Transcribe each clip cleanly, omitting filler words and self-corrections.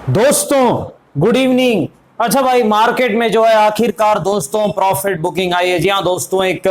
दोस्तों good evening. अच्छा भाई, मार्केट में जो है आखिरकार दोस्तों प्रॉफिट बुकिंग आई है। जी हाँ दोस्तों, एक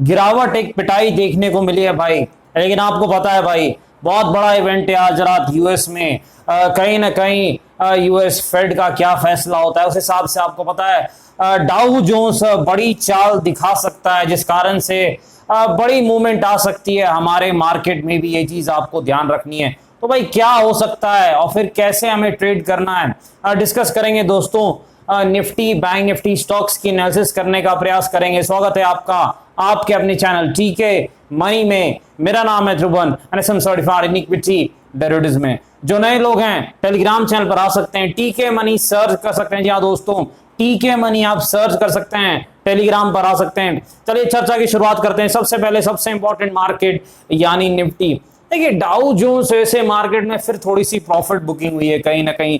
गिरावट, एक पिटाई देखने को मिली है भाई। लेकिन आपको पता है भाई, बहुत बड़ा इवेंट है आज रात यूएस में। कहीं ना कहीं यूएस फेड का क्या फैसला होता है उस हिसाब से आपको पता है डाउ जोन्स बड़ी चाल दिखा सकता है, जिस कारण से बड़ी मूवमेंट आ सकती है हमारे मार्केट में भी। ये चीज आपको ध्यान रखनी है। तो भाई क्या हो सकता है और फिर कैसे हमें ट्रेड करना है, डिस्कस करेंगे दोस्तों। निफ्टी, बैंक निफ्टी स्टॉक्स की एनालिसिस करने का प्रयास करेंगे। स्वागत है आपका आपके अपने चैनल टीके मनी में। मेरा नाम है Dhruvan, certified in equity derivatives में। जो नए लोग हैं टेलीग्राम चैनल पर आ सकते हैं, टीके मनी सर्च कर सकते हैं। जी हाँ दोस्तों, टीके मनी आप सर्च कर सकते हैं, टेलीग्राम पर आ सकते हैं। चलिए चर्चा की शुरुआत करते हैं। सबसे पहले सबसे इंपॉर्टेंट मार्केट यानी निफ्टी। देखिए डाउ जोन्स ऐसे मार्केट में फिर थोड़ी सी प्रॉफिट बुकिंग हुई है कहीं ना कहीं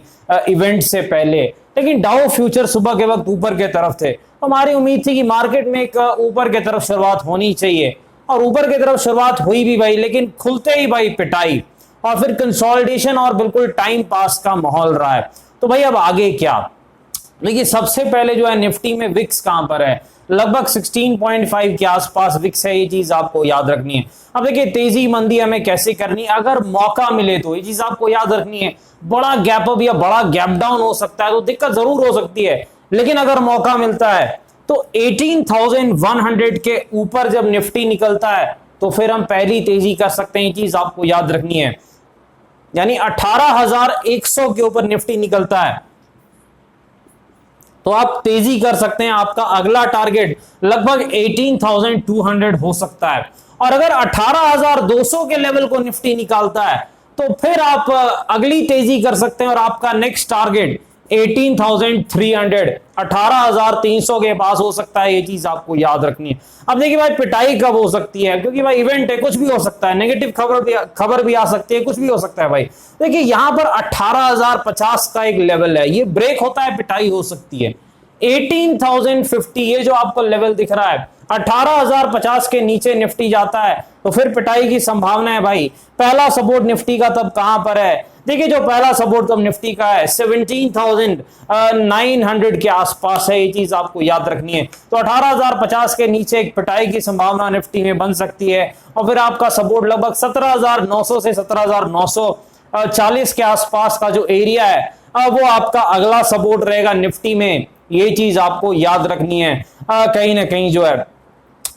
इवेंट से पहले, लेकिन डाउ फ्यूचर सुबह के वक्त ऊपर के तरफ थे। तो हमारी उम्मीद थी कि मार्केट में एक ऊपर के तरफ शुरुआत होनी चाहिए, और ऊपर की तरफ शुरुआत हुई भी भाई, लेकिन खुलते ही भाई पिटाई और फिर कंसोलिडेशन और बिल्कुल टाइम पास का माहौल रहा है। तो भाई अब आगे क्या? देखिए सबसे पहले जो है निफ्टी में विक्स कहां पर है, लगभग 16.5 के आसपास विक्स है। ये चीज आपको याद रखनी है। अब देखिए तेजी मंदी हमें कैसे करनी है, अगर मौका मिले तो ये चीज आपको याद रखनी है। बड़ा गैप अप या बड़ा गैप डाउन हो सकता है तो दिक्कत जरूर हो सकती है, लेकिन अगर मौका मिलता है तो 18,100 के ऊपर जब निफ्टी निकलता है तो फिर हम पहली तेजी कर सकते हैं। ये चीज आपको याद रखनी है। यानी 18,100 के ऊपर निफ्टी निकलता है तो आप तेजी कर सकते हैं। आपका अगला टारगेट लगभग 18,200 हो सकता है। और अगर 18,200 के लेवल को निफ्टी निकालता है तो फिर आप अगली तेजी कर सकते हैं और आपका नेक्स्ट टारगेट 18,300, 18,300 के पास हो सकता है। ये चीज आपको याद रखनी है। अब देखिए भाई पिटाई कब हो सकती है, क्योंकि भाई इवेंट है, कुछ भी हो सकता है, नेगेटिव खबर भी आ सकती है, कुछ भी हो सकता है भाई। देखिए यहां पर 18,050 का एक लेवल है, ये ब्रेक होता है पिटाई हो सकती है। 18,050 ये जो आपको लेवल दिख रहा है, 18,050 के नीचे निफ्टी जाता है तो फिर पिटाई की संभावना है भाई। पहला सपोर्ट निफ्टी का तब कहां पर है? देखिए जो पहला सपोर्ट तब निफ्टी का है 17,900 के आसपास है। ये चीज आपको याद रखनी है। तो 18,050 के नीचे एक पिटाई की संभावना निफ्टी में बन सकती है, और फिर आपका सपोर्ट लगभग 17,900 से 17,940 के आसपास का जो एरिया है वो आपका अगला सपोर्ट रहेगा निफ्टी में। ये चीज आपको याद रखनी है। कहीं ना कहीं जो है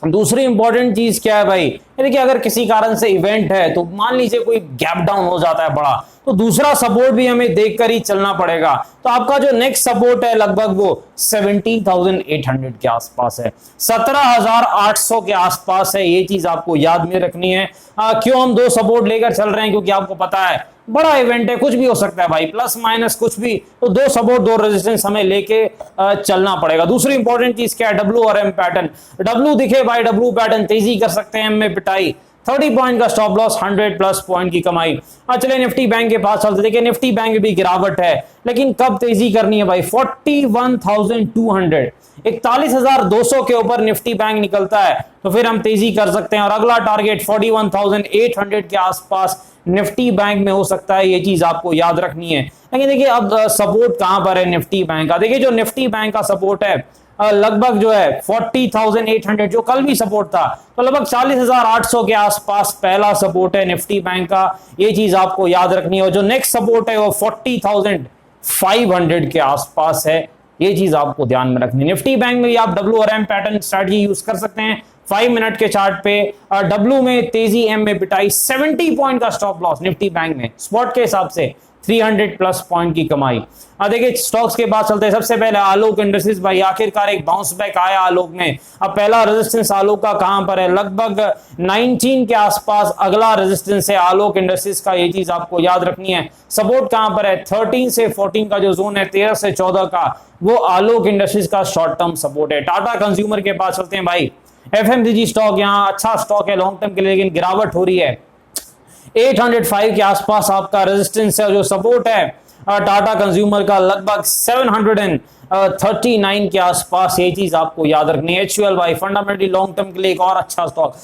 दूसरी इंपॉर्टेंट चीज क्या है भाई, देखिए अगर किसी कारण से इवेंट है तो मान लीजिए कोई गैप डाउन हो जाता है बड़ा, तो दूसरा सपोर्ट भी हमें देखकर ही चलना पड़ेगा। तो आपका जो नेक्स्ट सपोर्ट है लगभग वो 17,800 के आसपास है, 17,800 के आसपास है। ये चीज आपको याद में रखनी है। क्यों हम दो सपोर्ट लेकर चल रहे हैं? क्योंकि आपको पता है बड़ा इवेंट है, कुछ भी हो सकता है भाई, प्लस माइनस कुछ भी। तो दो सपोर्ट दो रेजिस्टेंस हमें लेके चलना पड़ेगा। दूसरी इंपॉर्टेंट चीज क्या है? डब्ल्यू और एम पैटर्न। डब्ल्यू दिखे भाई, डब्ल्यू पैटर्न तेजी कर सकते हैं, एम में पिटाई, 30 पॉइंट का स्टॉप लॉस, 100 प्लस पॉइंट की कमाई। चले निफ्टी बैंक के पास चलते। देखिए निफ्टी बैंक में भी गिरावट है, लेकिन कब तेजी करनी है भाई? 41,200, 41,200 के ऊपर निफ्टी बैंक निकलता है तो फिर हम तेजी कर सकते हैं, और अगला टारगेट 41,800 के आसपास निफ्टी बैंक में हो सकता है। ये चीज आपको याद रखनी है। लेकिन देखिए अब सपोर्ट कहां पर है निफ्टी बैंक का? देखिए जो निफ्टी बैंक का सपोर्ट है लगभग जो है 40,800, जो कल भी सपोर्ट था, तो लगभग 40,800 के आसपास पहला सपोर्ट है निफ्टी बैंक का। ये चीज आपको याद रखनी है। और जो नेक्स्ट सपोर्ट है वो 40,500 के आसपास है। ये चीज आपको ध्यान में रखनी है। निफ्टी बैंक में भी आप डब्ल्यू और एम पैटर्न स्ट्रेटजी यूज कर सकते हैं। 5 मिनट के चार्ट पे डब्ल्यू में तेजी, एम में पिटाई, 70 पॉइंट का स्टॉप लॉस निफ्टी बैंक में, स्पॉट के हिसाब से 300 प्लस पॉइंट की कमाई। देखिए स्टॉक्स के बाद चलते हैं। सबसे पहले आलोक इंडस्ट्रीज भाई, आखिरकार एक बाउंस बैक आया आलोक में। अब पहला रेजिस्टेंस आलोक का कहां पर है? लगभग 19 के आसपास अगला रेजिस्टेंस है आलोक इंडस्ट्रीज का। ये चीज आपको याद रखनी है। सपोर्ट कहां पर है? 13 से 14 का जो जोन है, 13 से 14 का, वो आलोक इंडस्ट्रीज का शॉर्ट टर्म सपोर्ट है। टाटा कंज्यूमर के पास चलते हैं भाई। एफएमसीजी स्टॉक यहाँ अच्छा स्टॉक है लॉन्ग टर्म के लिए, लेकिन गिरावट हो रही है। 805 के आसपास आपका रेजिस्टेंस है, जो सपोर्ट है टाटा कंज्यूमर का लगभग 739 के आसपास, ये चीज आपको याद रखनी है। HUL भाई फंडामेंटली लॉन्ग टर्म के लिए एक और अच्छा स्टॉक,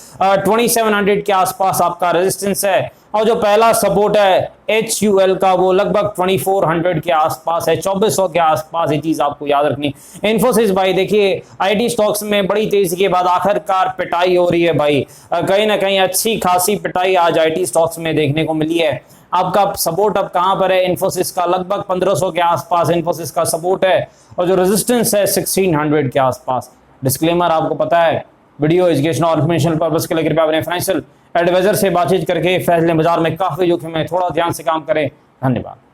2700 के आसपास आपका रेजिस्टेंस है, और जो पहला सपोर्ट है HUL का वो लगभग 2400 के आसपास है, 2400 के आसपास, ये चीज आपको याद रखनी। इन्फोसिस भाई देखिए IT स्टॉक्स में बड़ी तेजी के बाद आखिरकार पिटाई हो रही है भाई, कहीं ना कहीं अच्छी खासी पिटाई आज IT स्टॉक्स में देखने को मिली है। आपका सपोर्ट अब कहां पर है? इन्फोसिस का लगभग 1500 के आसपास इन्फोसिस का सपोर्ट है, और जो रेजिस्टेंस है 1600 के आसपास। डिस्क्लेमर आपको पता है, वीडियो एजुकेशन और इन्फॉर्मेशन पर्पस के लिए कृपया अपने फाइनेंशियल एडवाइजर से बातचीत करके फैसले बाजार में काफी जोखिम है, थोड़ा ध्यान से काम करें। धन्यवाद।